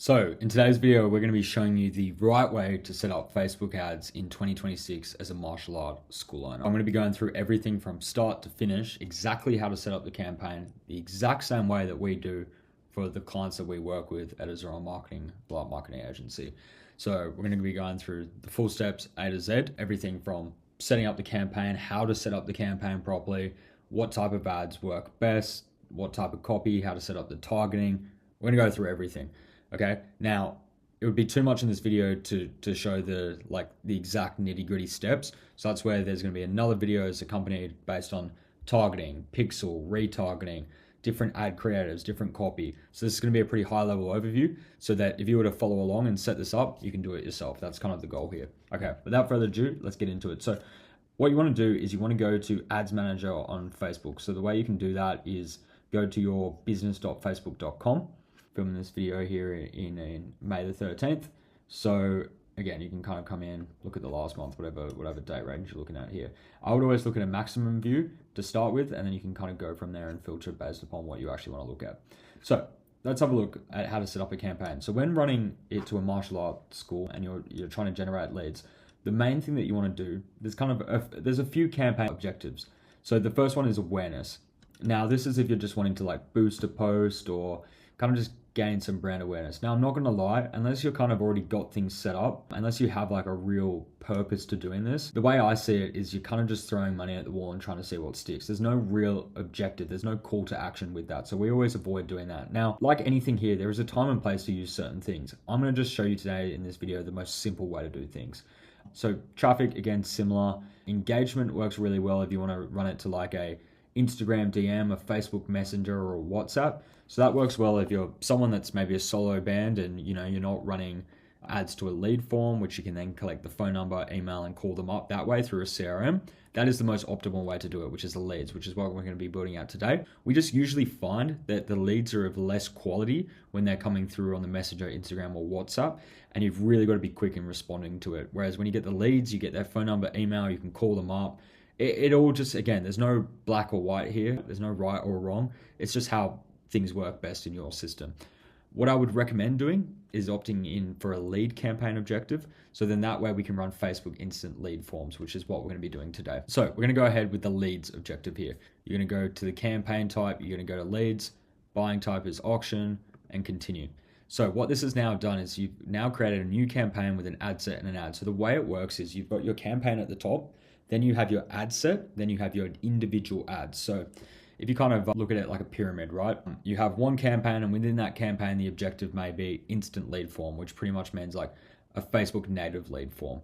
So in today's video, we're going to be showing you the right way to set up Facebook ads in 2026 as a martial art school owner. I'm going to be going through everything from start to finish, exactly how to set up the campaign, the exact same way that we do for the clients that we work with at Azure Marketing, Blood Marketing Agency. So we're going to be going through the full steps A to Z, everything from setting up the campaign, how to set up the campaign properly, what type of ads work best, what type of copy, how to set up the targeting. We're going to go through everything. Okay, now it would be too much in this video to show the exact nitty-gritty steps. So that's where there's going to be another video as accompanied based on targeting, pixel, retargeting, different ad creatives, different copy. So this is going to be a pretty high level overview so that if you were to follow along and set this up, you can do it yourself. That's kind of the goal here. Okay, without further ado, let's get into it. So what you want to do is you want to go to Ads Manager on Facebook. So the way you can do that is go to your business.facebook.com. Filming this video here in May the 13th. So again, you can kind of come in, look at the last month, whatever date range you're looking at here. I would always look at a maximum view to start with, and then you can kind of go from there and filter based upon what you actually want to look at. So let's have a look at how to set up a campaign. So when running it to a martial art school and you're trying to generate leads, the main thing that you want to do, there's a few campaign objectives. So the first one is awareness. Now this is if you're just wanting to like boost a post or kind of just gain some brand awareness. Now, I'm not going to lie, unless you're kind of already got things set up, unless you have like a real purpose to doing this, the way I see it is you're kind of just throwing money at the wall and trying to see what sticks. There's no real objective. There's no call to action with that. So we always avoid doing that. Now, like anything here, there is a time and place to use certain things. I'm going to just show you today in this video the most simple way to do things. So traffic, again, similar. Engagement works really well if you want to run it to like a Instagram DM, a Facebook Messenger, or a WhatsApp. So that works well if you're someone that's maybe a solo band and you're not running ads to a lead form, which you can then collect the phone number, email, and call them up that way through a CRM. That is the most optimal way to do it, which is the leads, which is what we're going to be building out today. We just usually find that the leads are of less quality when they're coming through on the Messenger, Instagram, or WhatsApp, and you've really got to be quick in responding to it. Whereas when you get the leads, you get their phone number, email, you can call them up. It all just, again, there's no black or white here. There's no right or wrong. It's just how things work best in your system. What I would recommend doing is opting in for a lead campaign objective. So then that way we can run Facebook instant lead forms, which is what we're going to be doing today. So we're going to go ahead with the leads objective here. You're going to go to the campaign type. You're going to go to leads. Buying type is auction and continue. So what this has now done is you've now created a new campaign with an ad set and an ad. So the way it works is you've got your campaign at the top. Then you have your ad set, then you have your individual ads. So if you kind of look at it like a pyramid, right? You have one campaign, and within that campaign, the objective may be instant lead form, which pretty much means like a Facebook native lead form.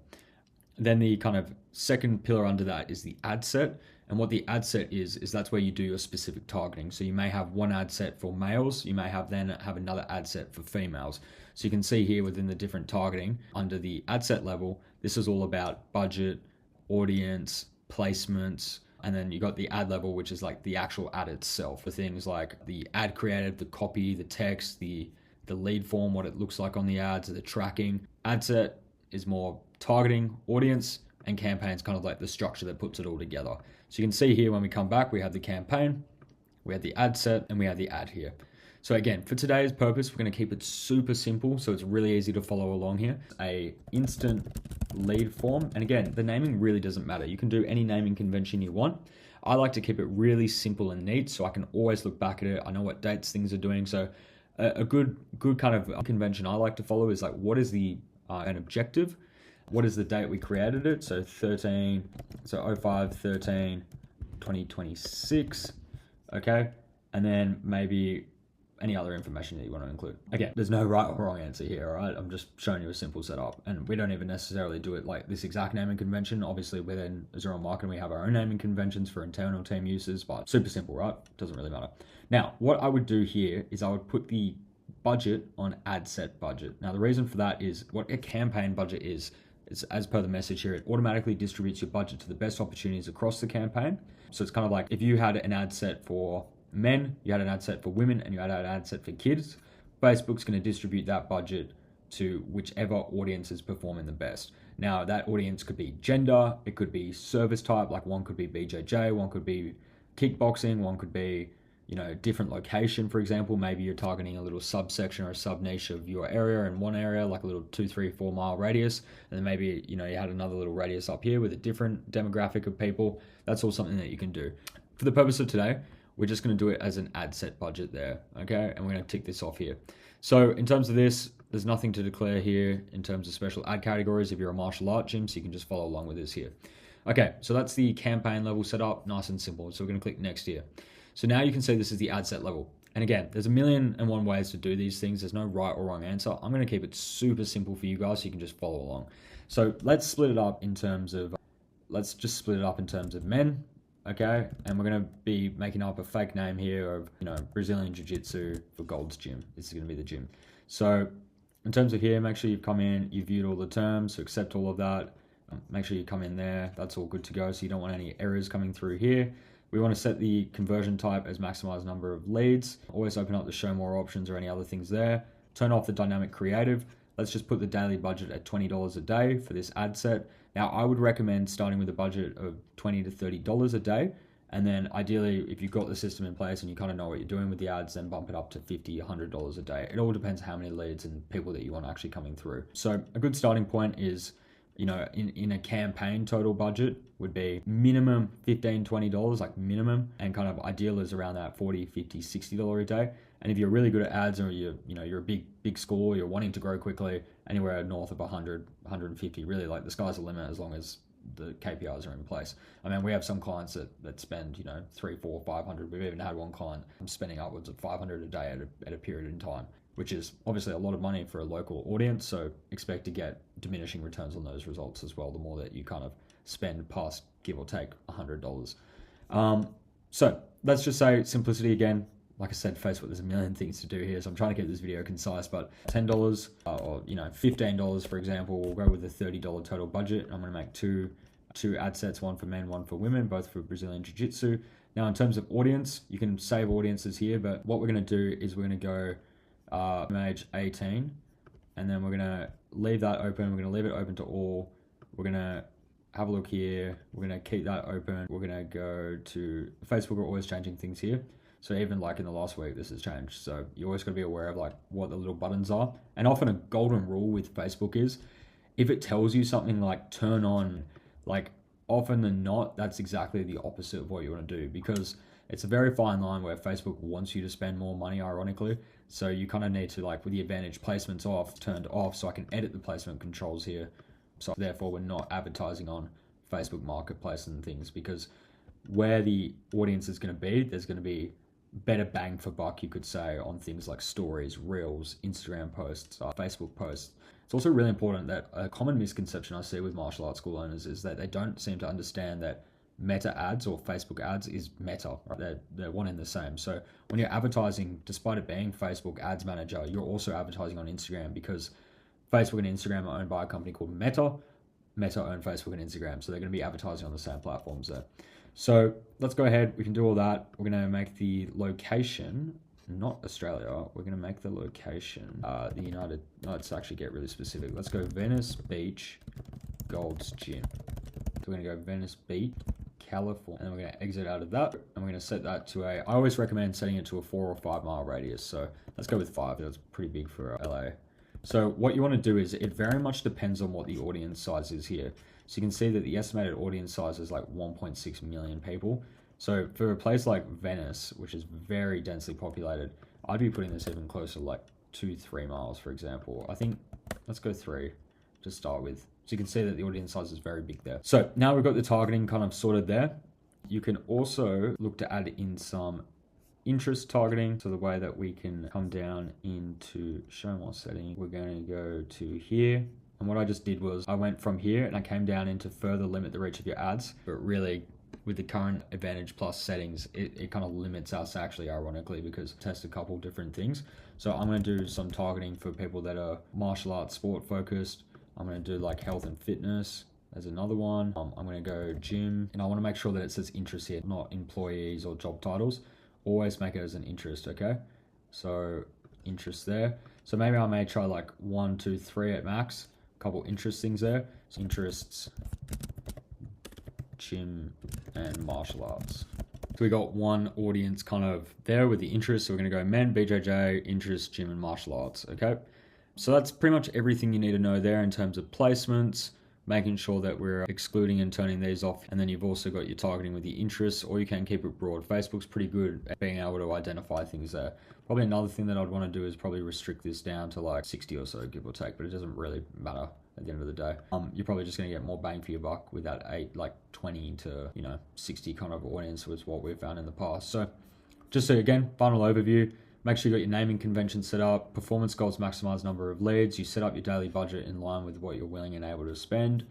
Then the kind of second pillar under that is the ad set. And what the ad set is that's where you do your specific targeting. So you may have one ad set for males, you may have another ad set for females. So you can see here within the different targeting under the ad set level, this is all about budget, audience, placements, and then you got the ad level, which is like the actual ad itself for things like the ad creative, the copy, the text, the lead form, what it looks like on the ads, the tracking. Ad set is more targeting, audience, and campaigns kind of like the structure that puts it all together. So you can see here when we come back, we have the campaign, we have the ad set, and we have the ad here. So again, for today's purpose, we're going to keep it super simple so it's really easy to follow along here. A instant lead form. And again, the naming really doesn't matter. You can do any naming convention you want. I like to keep it really simple and neat so I can always look back at it. I know what dates things are doing. So a good kind of convention I like to follow is like, what is an objective? What is the date we created it? So 2026, okay? And then maybe any other information that you want to include. Again, there's no right or wrong answer here, all right? I'm just showing you a simple setup, and we don't even necessarily do it like this exact naming convention. Obviously, within Azure Marketing, we have our own naming conventions for internal team uses, but super simple, right? Doesn't really matter. Now, what I would do here is I would put the budget on ad set budget. Now, the reason for that is what a campaign budget is as per the message here, it automatically distributes your budget to the best opportunities across the campaign. So it's kind of like if you had an ad set for men, you had an ad set for women, and you had an ad set for kids, Facebook's going to distribute that budget to whichever audience is performing the best. Now, that audience could be gender, it could be service type, like one could be BJJ, one could be kickboxing, one could be you know, different location, for example. Maybe you're targeting a little subsection or a sub niche of your area in one area, like a little 2, 3, 4 mile radius. And then maybe, you know, you had another little radius up here with a different demographic of people. That's all something that you can do. For the purpose of today, we're just going to do it as an ad set budget there, okay? And we're going to tick this off here. So in terms of this, there's nothing to declare here in terms of special ad categories if you're a martial art gym, so you can just follow along with this here. Okay, so that's the campaign level set up, nice and simple. So we're going to click next here. So now you can see this is the ad set level. And again, there's 1,000,001 ways to do these things. There's no right or wrong answer. I'm going to keep it super simple for you guys so you can just follow along. So let's split it up in terms of, men. Okay, and we're going to be making up a fake name here of, you know, Brazilian Jiu-Jitsu for Gold's Gym. This is going to be the gym. So in terms of here, make sure you've come in, you've viewed all the terms, so accept all of that. Make sure you come in there. That's all good to go. So you don't want any errors coming through here. We want to set the conversion type as maximize number of leads. Always open up the show more options or any other things there. Turn off the dynamic creative. Let's just put the daily budget at $20 a day for this ad set. Now, I would recommend starting with a budget of $20 to $30 a day. And then ideally, if you've got the system in place and you kind of know what you're doing with the ads, then bump it up to $50, $100 a day. It all depends how many leads and people that you want actually coming through. So a good starting point is, you know, in a campaign total budget would be minimum $15, $20, like minimum, and kind of ideal is around that $40, $50, $60 a day. And if you're really good at ads or you're a big school, you're wanting to grow quickly, anywhere north of 100, 150, really like the sky's the limit as long as the KPIs are in place. I mean, we have some clients that spend, you know, 300, 400, 500. We've even had one client spending upwards of 500 a day at a period in time, which is obviously a lot of money for a local audience. So expect to get diminishing returns on those results as well, the more that you kind of spend past, give or take, $100. So let's just say simplicity again. Like I said, Facebook, there's a million things to do here, so I'm trying to keep this video concise, but $10 or, you know, $15, for example, we'll go with a $30 total budget. I'm going to make two ad sets, one for men, one for women, both for Brazilian Jiu-Jitsu. Now, in terms of audience, you can save audiences here, but what we're going to do is we're going to go age 18, and then we're going to leave that open. We're going to leave it open to all. We're going to have a look here. We're going to keep that open. We're going to go to Facebook. We're always changing things here. So even like in the last week, this has changed. So you always got to be aware of like what the little buttons are. And often a golden rule with Facebook is if it tells you something like turn on, like often than not, that's exactly the opposite of what you want to do, because it's a very fine line where Facebook wants you to spend more money, ironically. So you kind of need to, like with the advantage placements off, turned off, so I can edit the placement controls here. So therefore we're not advertising on Facebook Marketplace and things, because where the audience is going to be, there's going to be better bang for buck, you could say, on things like stories, reels, Instagram posts, Facebook posts. It's also really important that a common misconception I see with martial arts school owners is that they don't seem to understand that Meta ads or Facebook ads is Meta, right? They're one and the same. So when you're advertising, despite it being Facebook Ads Manager, you're also advertising on Instagram, because Facebook and Instagram are owned by a company called Meta. Meta own Facebook and Instagram, so they're going to be advertising on the same platforms there. So let's go ahead. We can do all that. We're going to make the location, not Australia. We're going to make the location the United. Let's actually get really specific. Let's go Venice Beach, Gold's Gym. So we're going to go Venice Beach, California, and then we're going to exit out of that, and we're going to set that to I always recommend setting it to a 4 or 5 mile radius. So let's go with 5. That's pretty big for LA. So what you want to do is, it very much depends on what the audience size is here. So you can see that the estimated audience size is like 1.6 million people. So for a place like Venice, which is very densely populated, I'd be putting this even closer, like 2-3 miles, for example. I think, let's go 3 to start with. So you can see that the audience size is very big there. So now we've got the targeting kind of sorted there. You can also look to add in some interest targeting. So the way that we can come down into show more setting, we're going to go to here. And what I just did was I went from here and I came down into further limit the reach of your ads. But really, with the current Advantage Plus settings, it kind of limits us actually, ironically, because test a couple different things. So I'm going to do some targeting for people that are martial arts sport focused. I'm going to do like health and fitness. There's another one. I'm going to go gym, and I want to make sure that it says interest here, not employees or job titles. Always make it as an interest, okay? So interest there. So maybe I may try like 1, 2, 3 at max. Couple interest things there. So interests, gym, and martial arts. So we got one audience kind of there with the interest. So we're going to go men, BJJ, interest, gym, and martial arts. Okay. So that's pretty much everything you need to know there in terms of placements, making sure that we're excluding and turning these off. And then you've also got your targeting with the interests, or you can keep it broad. Facebook's pretty good at being able to identify things there. Probably another thing that I'd want to do is probably restrict this down to like 60 or so, give or take, but it doesn't really matter at the end of the day. You're probably just going to get more bang for your buck with that 20 to 60 kind of audience was what we've found in the past. So just so again, final overview. Make sure you got your naming convention set up. Performance goals maximize number of leads. You set up your daily budget in line with what you're willing and able to spend.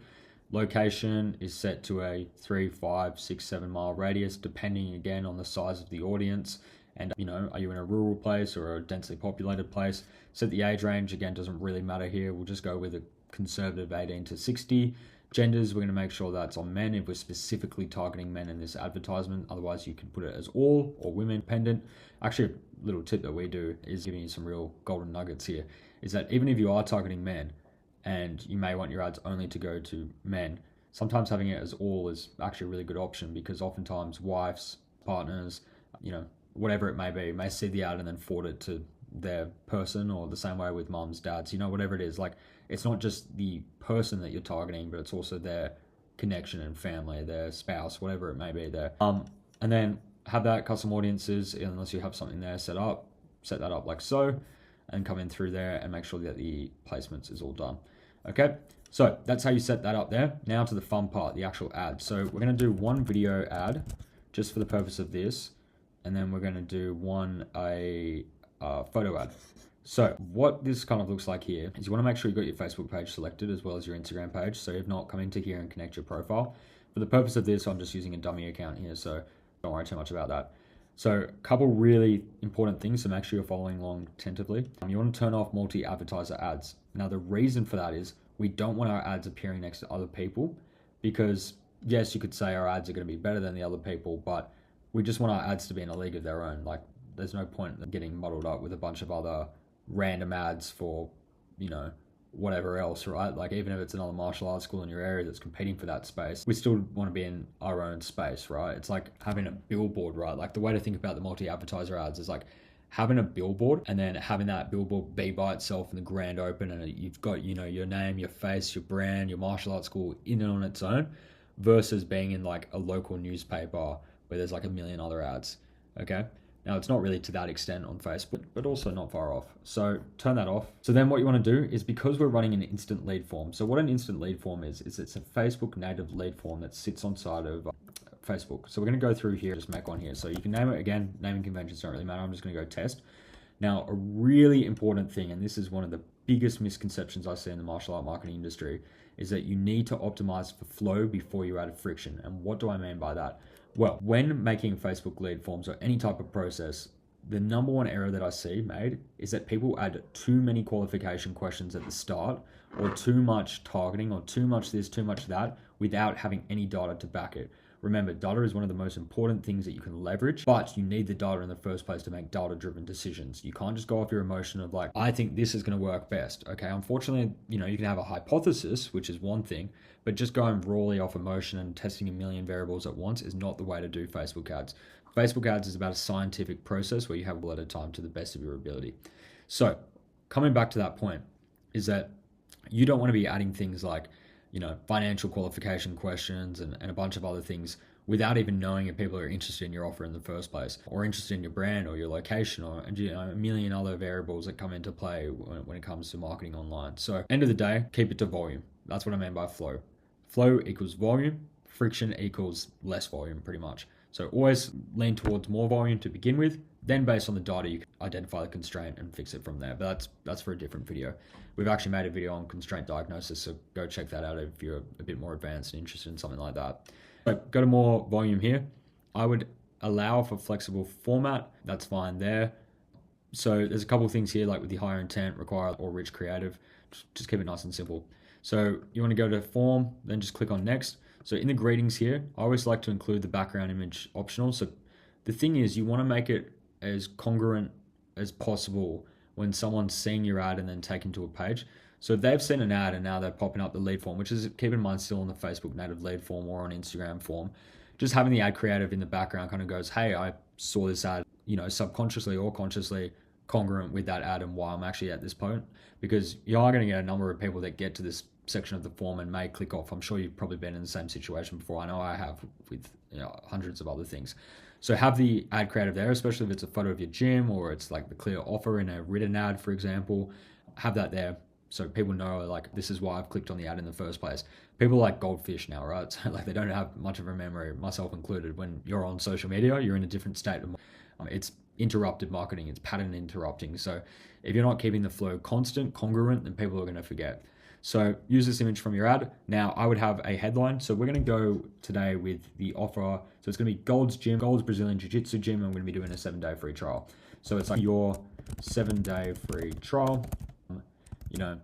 Location is set to a 3, 5, 6, 7 mile radius, depending again on the size of the audience. And are you in a rural place or a densely populated place? Set the age range, again, doesn't really matter here. We'll just go with a conservative 18 to 60. Genders, we're going to make sure that's on men if we're specifically targeting men in this advertisement. Otherwise, you can put it as all or women dependent. Actually, a little tip that we do is giving you some real golden nuggets here, is that even if you are targeting men and you may want your ads only to go to men, sometimes having it as all is actually a really good option, because oftentimes wives, partners, whatever it may see the ad and then forward it to their person, or the same way with mums, dads, whatever it is. Like, it's not just the person that you're targeting, but it's also their connection and family, their spouse, whatever it may be there. And then have that custom audiences, unless you have something there set that up like so, and come in through there and make sure that the placements is all done. Okay, so that's how you set that up there. Now to the fun part, the actual ad. So we're going to do one video ad just for the purpose of this, and then we're going to do a photo ad. So what this kind of looks like here is you want to make sure you've got your Facebook page selected as well as your Instagram page. So if not, come into here and connect your profile. For the purpose of this, I'm just using a dummy account here, so don't worry too much about that. So a couple really important things, so make sure you're following along attentively. You want to turn off multi-advertiser ads. Now the reason for that is we don't want our ads appearing next to other people, because yes, you could say our ads are going to be better than the other people, but we just want our ads to be in a league of their own. Like, there's no point in getting muddled up with a bunch of other random ads for, whatever else, right? Like, even if it's another martial arts school in your area that's competing for that space, we still want to be in our own space, right? It's like having a billboard, right? Like, the way to think about the multi-advertiser ads is like having a billboard and then having that billboard be by itself in the grand open, and you've got, your name, your face, your brand, your martial arts school in and on its own, versus being in like a local newspaper where there's like a million other ads. Okay. Now, it's not really to that extent on Facebook, but also not far off. So turn that off. So then what you want to do is, because we're running an instant lead form. So what an instant lead form is it's a Facebook native lead form that sits on side of Facebook. So we're going to go through here, just make one here. So you can name it, again, naming conventions don't really matter. I'm just going to go test. Now, a really important thing, and this is one of the biggest misconceptions I see in the martial art marketing industry, is that you need to optimize for flow before you add friction. And what do I mean by that? Well, when making Facebook lead forms or any type of process, the number one error that I see made is that people add too many qualification questions at the start, or too much targeting, or too much this, too much that, without having any data to back it. Remember, data is one of the most important things that you can leverage, but you need the data in the first place to make data-driven decisions. You can't just go off your emotion of like, I think this is going to work best. Okay, unfortunately, you can have a hypothesis, which is one thing, but just going rawly off emotion and testing a million variables at once is not the way to do Facebook ads. Facebook ads is about a scientific process where you have a lot of time to the best of your ability. So coming back to that point is that you don't want to be adding things like, financial qualification questions and a bunch of other things without even knowing if people are interested in your offer in the first place, or interested in your brand or your location, or a million other variables that come into play when it comes to marketing online. So end of the day, keep it to volume. That's what I mean by flow. Flow equals volume, friction equals less volume, pretty much. So always lean towards more volume to begin with. Then based on the data, you can identify the constraint and fix it from there. But that's for a different video. We've actually made a video on constraint diagnosis, so go check that out if you're a bit more advanced and interested in something like that. But go to more volume here. I would allow for flexible format. That's fine there. So there's a couple of things here, like with the higher intent, require, or rich creative. Just keep it nice and simple. So you want to go to form, then just click on next. So in the greetings here, I always like to include the background image optional. So the thing is, you want to make it as congruent as possible when someone's seeing your ad and then taken to a page. So if they've seen an ad and now they're popping up the lead form, which is, keep in mind, still on the Facebook native lead form or on Instagram form, just having the ad creative in the background kind of goes, hey, I saw this ad, you know, subconsciously or consciously congruent with that ad and why I'm actually at this point. Because you are going to get a number of people that get to this section of the form and may click off. I'm sure you've probably been in the same situation before. I know I have with, you know, hundreds of other things. So have the ad creative there, especially if it's a photo of your gym or it's like the clear offer in a written ad, for example. Have that there so people know, like, this is why I've clicked on the ad in the first place. People are like goldfish now, right? So like they don't have much of a memory, myself included. When you're on social media, you're in a different state of it's interrupted marketing, it's pattern interrupting. So if you're not keeping the flow constant, congruent, then people are going to forget. So use this image from your ad. Now I would have a headline. So we're going to go today with the offer. So it's going to be Gold's Gym, Gold's Brazilian Jiu-Jitsu Gym. And we're going to be doing a 7-day free trial. So it's like your 7-day free trial. You know,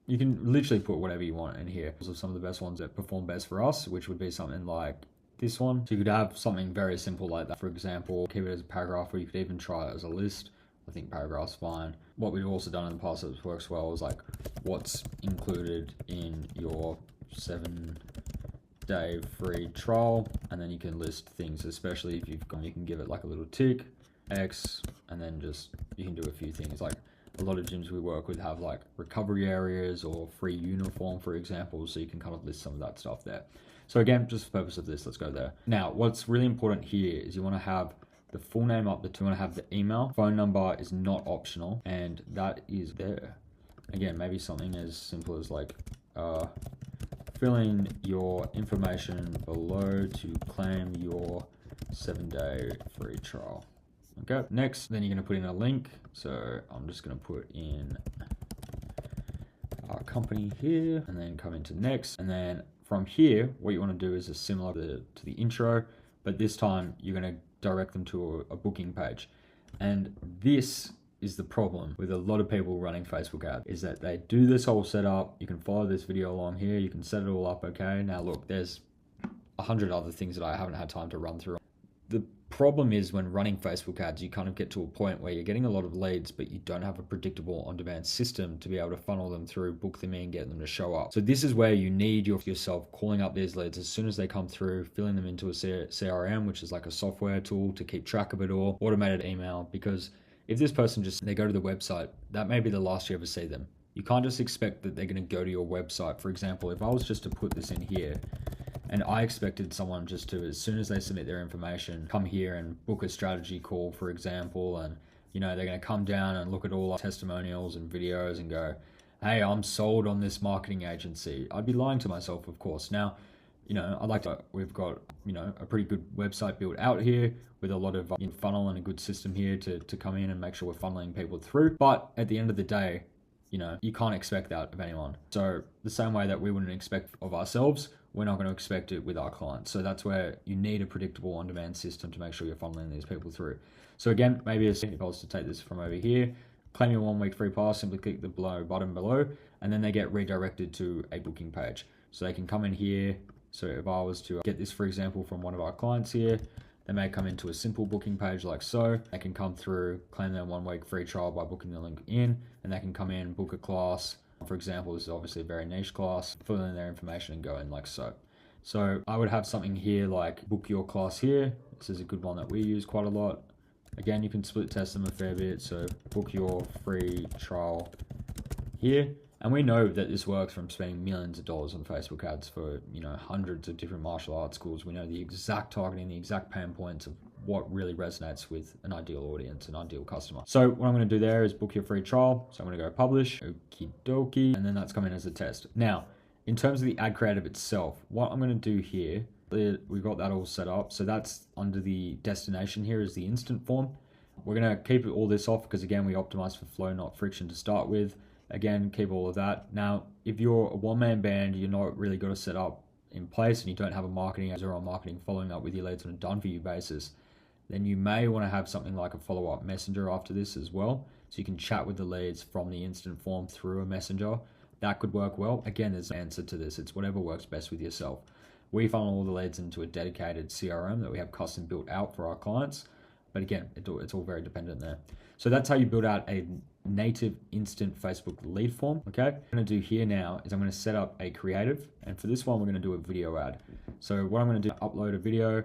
you can literally put whatever you want in here. Those are some of the best ones that perform best for us, which would be something like this one. So you could have something very simple like that. For example, keep it as a paragraph, or you could even try it as a list. I think paragraph's fine. What we've also done in the past that works well is like, what's included in your 7-day free trial, and then you can list things, especially if you've gone, you can give it like a little tick, X, and then just, you can do a few things. Like a lot of gyms we work with have like recovery areas or free uniform, for example, so you can kind of list some of that stuff there. So again, just for the purpose of this, let's go there. Now, what's really important here is you want to have the full name up, you want to have the email. Phone number is not optional, and that is there. Again, maybe something as simple as like, fill in your information below to claim your 7-day free trial. Okay, next, then you're going to put in a link. So I'm just going to put in our company here, and then come into next. And then from here, what you want to do is similar to the intro, but this time you're going to direct them to a booking page. And this is the problem with a lot of people running Facebook ads, is that they do this whole setup. You can follow this video along here. You can set it all up. Okay. Now look, there's 100 other things that I haven't had time to run through. The problem is when running Facebook ads, you kind of get to a point where you're getting a lot of leads, but you don't have a predictable on-demand system to be able to funnel them through, book them in, get them to show up. So this is where you need yourself calling up these leads as soon as they come through, filling them into a CRM, which is like a software tool to keep track of it all, automated email. Because if this person they go to the website, that may be the last you ever see them. You can't just expect that they're going to go to your website. For example, if I was just to put this in here, and I expected someone just to, as soon as they submit their information, come here and book a strategy call, for example, and you know, they're going to come down and look at all our testimonials and videos and go, hey, I'm sold on this marketing agency. I'd be lying to myself, of course. Now, you know, we've got, you know, a pretty good website built out here with a lot of funnel and a good system here to come in and make sure we're funneling people through. But at the end of the day, you know, you can't expect that of anyone. So the same way that we wouldn't expect of ourselves, we're not going to expect it with our clients. So that's where you need a predictable on-demand system to make sure you're funneling these people through. So again, maybe if I was to take this from over here, claim your 1-week free pass, simply click the button below, and then they get redirected to a booking page. So they can come in here. So if I was to get this, for example, from one of our clients here, they may come into a simple booking page like so. They can come through, claim their 1-week free trial by booking the link in, and they can come in, book a class. For example, this is obviously a very niche class, fill in their information and go in like so. So I would have something here like book your class here. This is a good one that we use quite a lot. Again, you can split test them a fair bit. So book your free trial here. And we know that this works from spending millions of dollars on Facebook ads for, you know, hundreds of different martial arts schools. We know the exact targeting, the exact pain points of what really resonates with an ideal audience, an ideal customer. So what I'm going to do there is book your free trial. So I'm going to go publish, okie dokie, and then that's coming as a test. Now, in terms of the ad creative itself, what I'm going to do here, we've got that all set up. So that's under the destination here is the instant form. We're going to keep all this off because again, we optimize for flow, not friction to start with. Again, keep all of that. Now, if you're a one-man band, you're not really got to set up in place and you don't have a marketing or on marketing following up with your leads on a done-for-you basis, then you may want to have something like a follow-up messenger after this as well. So you can chat with the leads from the instant form through a messenger. That could work well. Again, there's an answer to this. It's whatever works best with yourself. We funnel all the leads into a dedicated CRM that we have custom built out for our clients. But again, it's all very dependent there. So that's how you build out a native instant Facebook lead form. Okay, what I'm going to do here now is I'm going to set up a creative. And for this one, we're going to do a video ad. So what I'm going to do, upload a video.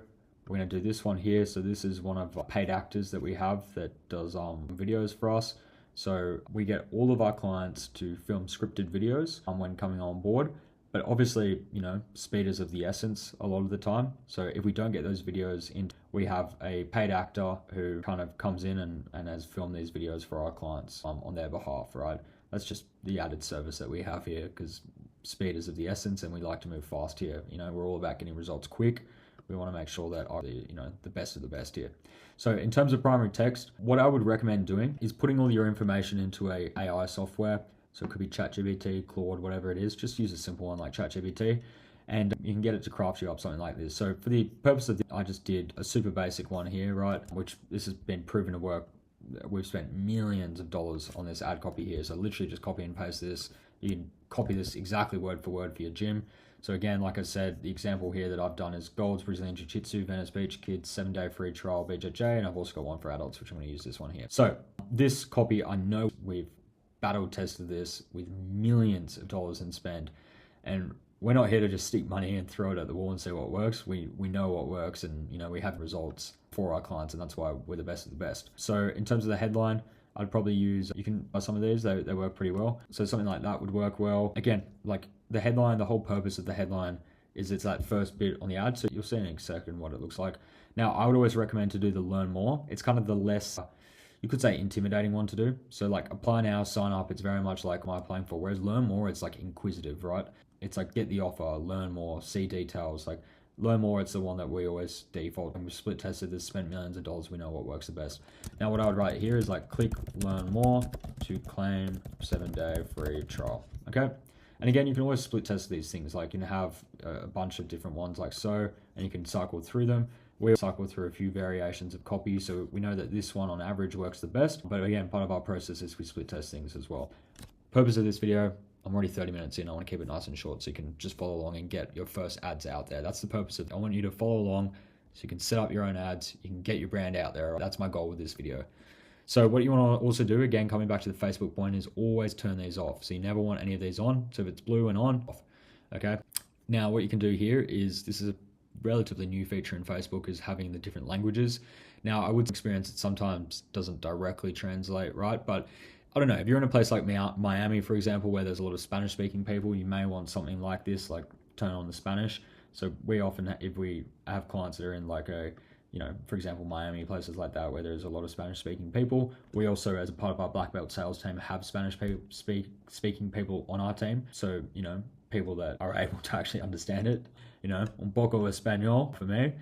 We're going to do this one here. So this is one of our paid actors that we have that does videos for us. So we get all of our clients to film scripted videos when coming on board. But obviously, you know, speed is of the essence a lot of the time. So if we don't get those videos in, we have a paid actor who kind of comes in and has filmed these videos for our clients on their behalf, right? That's just the added service that we have here, because speed is of the essence and we like to move fast here. You know, we're all about getting results quick. We want to make sure that are the best of the best here. So in terms of primary text, what I would recommend doing is putting all your information into a AI software. So it could be ChatGPT, Claude, whatever it is. Just use a simple one like ChatGPT, and you can get it to craft you up something like this. So for the purpose of this, I just did a super basic one here, right? Which this has been proven to work. We've spent millions of dollars on this ad copy here. So literally just copy and paste this. You can copy this exactly word for word for your gym. So again, like I said, the example here that I've done is Gold's Brazilian Jiu-Jitsu, Venice Beach Kids, 7-day free trial, BJJ, and I've also got one for adults, which I'm going to use this one here. So this copy, I know we've battle tested this with millions of dollars in spend, and we're not here to just stick money and throw it at the wall and see what works. We know what works, and you know, we have results for our clients, and that's why we're the best of the best. So in terms of the headline, I'd probably use, you can buy some of these, they work pretty well. So something like that would work well. Again, like the headline, the whole purpose of the headline is it's that first bit on the ad. So you'll see in a second what it looks like. Now, I would always recommend to do the learn more. It's kind of the less, you could say, intimidating one to do. So like apply now, sign up, it's very much like my applying for. Whereas learn more, it's like inquisitive, right? It's like get the offer, learn more, see details. Like learn more, it's the one that we always default. And we've split tested this, spent millions of dollars, we know what works the best. Now what I would write here is like click learn more to claim 7-day free trial, okay? And again, you can always split test these things. Like you can have a bunch of different ones like so, and you can cycle through them. We'll cycle through a few variations of copy, so we know that this one on average works the best. But again, part of our process is we split test things as well. Purpose of this video, I'm already 30 minutes in. I want to keep it nice and short so you can just follow along and get your first ads out there. That's the purpose of it. I want you to follow along so you can set up your own ads. You can get your brand out there. That's my goal with this video. So what you want to also do, again, coming back to the Facebook point, is always turn these off. So you never want any of these on. So if it's blue and on, off. Okay. Now what you can do here is, this is a relatively new feature in Facebook, is having the different languages. Now I would experience it sometimes doesn't directly translate, right? But I don't know, if you're in a place like Miami, for example, where there's a lot of Spanish speaking people, you may want something like this, like turn on the Spanish. So we often, if we have clients that are in like a, you know, for example, Miami, places like that, where there's a lot of Spanish speaking people, we also, as a part of our black belt sales team, have Spanish speaking people on our team. So, you know, people that are able to actually understand it, you know, un poco español for me.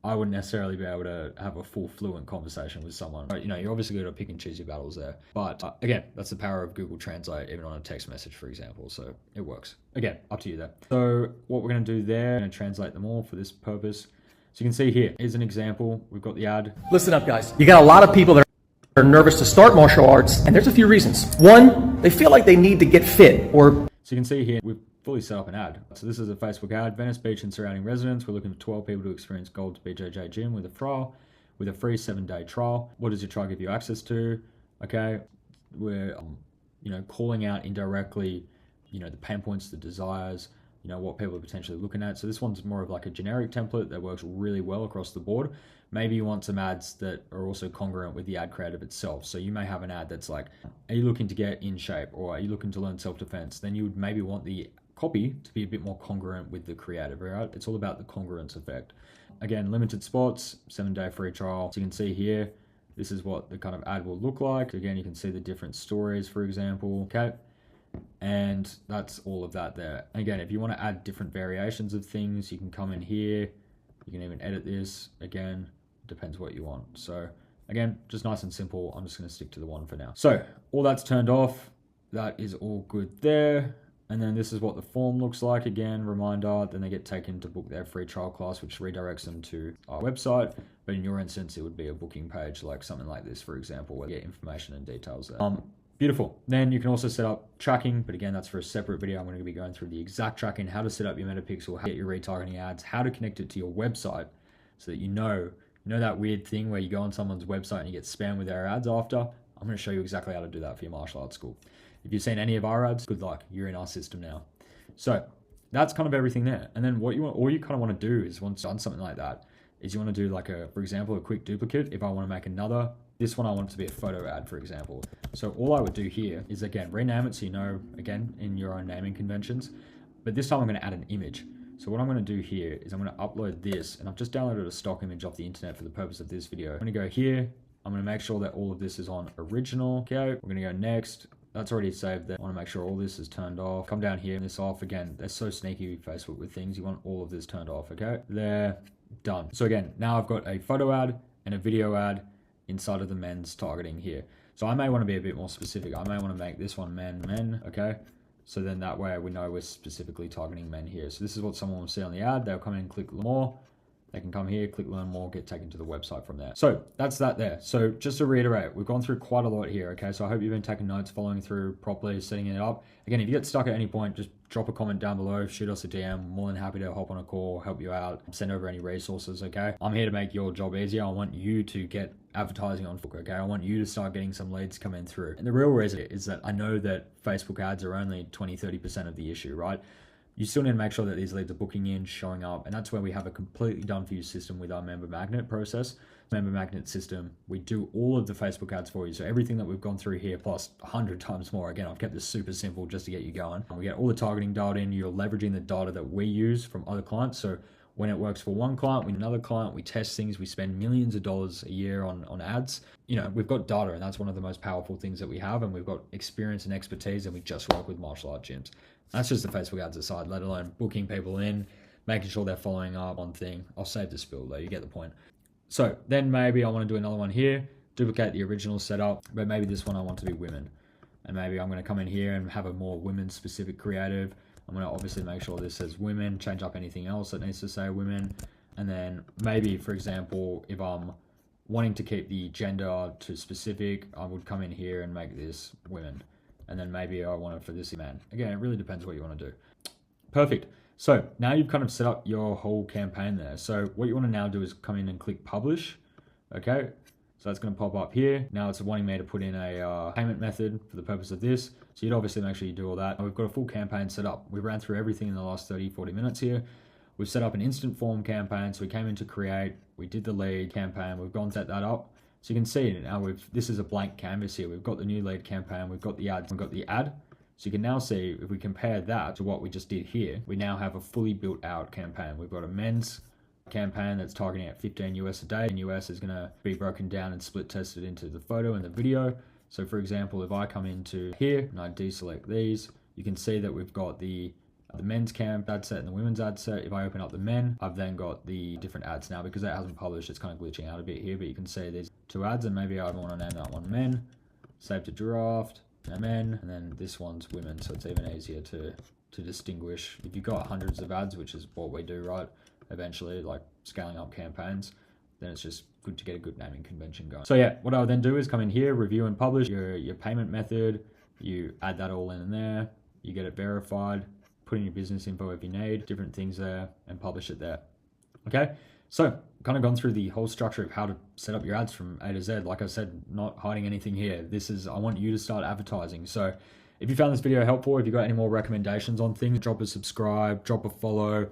I wouldn't necessarily be able to have a full fluent conversation with someone. You know, you're obviously going to pick and choose your battles there. But again, that's the power of Google Translate, even on a text message, for example. So it works. Again, up to you there. So what we're going to do there, I'm going to translate them all for this purpose. So you can see here, here's an example. We've got the ad. Listen up, guys. You got a lot of people that are nervous to start martial arts, and there's a few reasons. One, they feel like they need to get fit, or... So you can see here, we've fully set up an ad. So this is a Facebook ad, Venice Beach and surrounding residents. We're looking for 12 people to experience Gold's BJJ Gym with a free 7-day trial. What does your trial give you access to? Okay, we're you know, calling out indirectly, you know, the pain points, the desires, you know, what people are potentially looking at. So this one's more of like a generic template that works really well across the board. Maybe you want some ads that are also congruent with the ad creative itself. So you may have an ad that's like, are you looking to get in shape, or are you looking to learn self-defense? Then you would maybe want the copy to be a bit more congruent with the creative, right? It's all about the congruence effect. Again, limited spots, 7-day free trial. So you can see here, this is what the kind of ad will look like. Again, you can see the different stories, for example, okay? And that's all of that there. And again, if you want to add different variations of things, you can come in here. You can even edit this. Again, depends what you want. So again, just nice and simple. I'm just going to stick to the one for now. So all that's turned off. That is all good there. And then this is what the form looks like. Again, reminder, then they get taken to book their free trial class, which redirects them to our website. But in your instance, it would be a booking page, like something like this, for example, where you get information and details there. Beautiful. Then you can also set up tracking, but again, that's for a separate video. I'm going to be going through the exact tracking, how to set up your Metapixel, how to get your retargeting ads, how to connect it to your website so that you know that weird thing where you go on someone's website and you get spammed with their ads after. I'm going to show you exactly how to do that for your martial arts school. If you've seen any of our ads, good luck. You're in our system now. So that's kind of everything there. And then what you want, all you kind of want to do is once you've done something like that, is you want to do like for example, a quick duplicate. If I want to make another, this one I want it to be a photo ad, for example. So all I would do here is, again, rename it so you know, again, in your own naming conventions. But this time I'm going to add an image. So what I'm going to do here is I'm going to upload this, and I've just downloaded a stock image off the internet for the purpose of this video. I'm going to go here. I'm going to make sure that all of this is on original. Okay, we're going to go next. That's already saved there. I want to make sure all this is turned off. Come down here and this off. Again, they're so sneaky with Facebook with things. You want all of this turned off, okay? There, done. So again, now I've got a photo ad and a video ad inside of the men's targeting here. So I may want to be a bit more specific. I may want to make this one men, okay? So then that way we know we're specifically targeting men here. So this is what someone will see on the ad. They'll come in and click more. They can come here, click learn more, get taken to the website from there. So that's that there. So just to reiterate, we've gone through quite a lot here, okay? So I hope you've been taking notes, following through properly, setting it up. Again, if you get stuck at any point, just drop a comment down below, shoot us a DM. More than happy to hop on a call, help you out, send over any resources, okay? I'm here to make your job easier. I want you to get advertising on Facebook, okay? I want you to start getting some leads coming through. And the real reason is that I know that Facebook ads are only 20-30% of the issue, right? You still need to make sure that these leads are booking in, showing up, and that's where we have a completely done for you system with our member magnet process. Member magnet system, we do all of the Facebook ads for you. So everything that we've gone through here plus 100 times more. Again, I've kept this super simple just to get you going. We get all the targeting dialed in. You're leveraging the data that we use from other clients. So when it works for one client, with another client, we test things, we spend millions of dollars a year on ads. You know, we've got data, and that's one of the most powerful things that we have, and we've got experience and expertise, and we just work with martial art gyms. That's just the Facebook ads aside, let alone booking people in, making sure they're following up on thing. I'll save the spill though, you get the point. So then maybe I want to do another one here, duplicate the original setup, but maybe this one I want to be women. And maybe I'm going to come in here and have a more women specific creative. I'm going to obviously make sure this says women, change up anything else that needs to say women. And then maybe, for example, if I'm wanting to keep the gender to specific, I would come in here and make this women. And then maybe I want it for this man. Again, it really depends what you want to do. Perfect. So now you've kind of set up your whole campaign there. So what you want to now do is come in and click publish. Okay. So that's going to pop up here. Now it's wanting me to put in a payment method for the purpose of this. So you'd obviously make sure you do all that. We've got a full campaign set up. We ran through everything in the last 30-40 minutes here. We've set up an instant form campaign. So we came in to create, we did the lead campaign. We've gone set that up. So you can see it now, this is a blank canvas here. We've got the new lead campaign, we've got the ads, we've got the ad. So you can now see, if we compare that to what we just did here, we now have a fully built out campaign. We've got a men's campaign that's targeting at 15 US a day. And US is gonna be broken down and split tested into the photo and the video. So for example, if I come into here and I deselect these, you can see that we've got the men's camp ad set and the women's ad set. If I open up the men, I've then got the different ads now. Because that hasn't published, it's kind of glitching out a bit here, but you can see there's two ads, and maybe I want to name that one men, save to draft, men, and then this one's women, so it's even easier to distinguish. If you've got hundreds of ads, which is what we do, right, eventually, like scaling up campaigns, then it's just good to get a good naming convention going. So yeah, what I would then do is come in here, review and publish your payment method, you add that all in there, you get it verified, put in your business info if you need, different things there, and publish it there. Okay, so kind of gone through the whole structure of how to set up your ads from A to Z. Like I said, not hiding anything here. I want you to start advertising. So if you found this video helpful, if you got any more recommendations on things, drop a subscribe, drop a follow,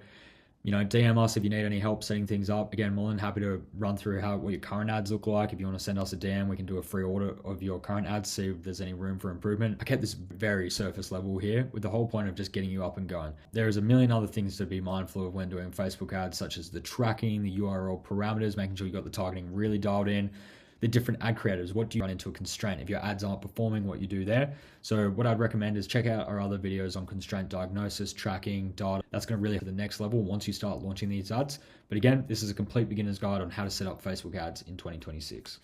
you know, DM us if you need any help setting things up. Again, more than happy to run through what your current ads look like. If you want to send us a DM, we can do a free audit of your current ads, see if there's any room for improvement. I kept this very surface level here with the whole point of just getting you up and going. There is a million other things to be mindful of when doing Facebook ads, such as the tracking, the URL parameters, making sure you got the targeting really dialed in, the different ad creators. What do you run into a constraint if your ads aren't performing, what you do there? So what I'd recommend is check out our other videos on constraint diagnosis, tracking, data. That's going to really hit the next level once you start launching these ads. But again, this is a complete beginner's guide on how to set up Facebook ads in 2026.